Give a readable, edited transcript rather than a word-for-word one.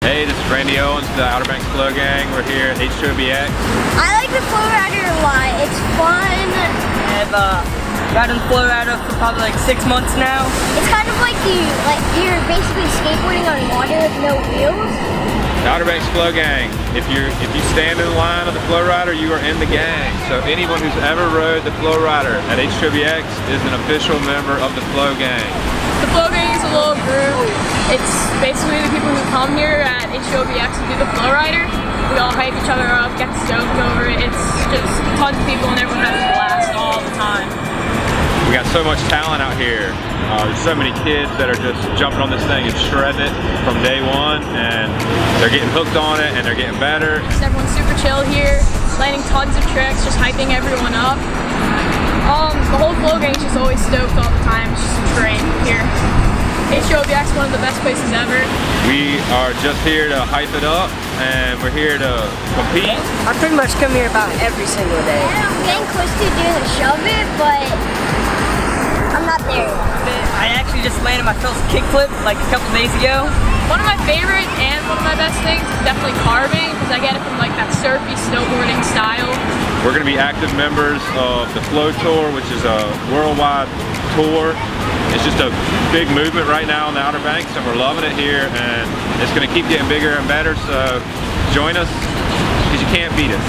Hey, this is Randy Owens, the Outer Banks FlowGang. We're here at H2OBX. I like the FlowRider a lot. It's fun. I've ridden the FlowRider for probably like 6 months now. It's kind of like you're basically skateboarding on water with no wheels. The Outer Banks FlowGang. If you stand in line of the FlowRider, you are in the gang. So anyone who's ever rode the FlowRider at H2OBX is an official member of the FlowGang. The FlowGang is a little group. It's basically the people who come here at H2OBX and do the FlowRider. We all hype each other up, get stoked over it. It's just tons of people and everyone has a blast all the time. We got so much talent out here. There's so many kids that are just jumping on this thing and shredding it from day one, and they're getting hooked on it and they're getting better. Everyone's super chill here, landing tons of tricks, just hyping everyone up. The whole FlowGang is just always stoked all the time. It's just great here. H2OBX, one of the best places ever. We are just here to hype it up, and we're here to compete. I pretty much come here about every single day. I'm getting close to doing a shove it, but I'm not there yet. I actually just landed my first kickflip like a couple days ago. One of my favorite and one of my best things is definitely carving, because I get it from like that surfy snowboarding style. We're going to be active members of the Flow Tour, which is a worldwide tour. It's just a big movement right now on the Outer Banks, and we're loving it here, and it's going to keep getting bigger and better, so join us, because you can't beat us.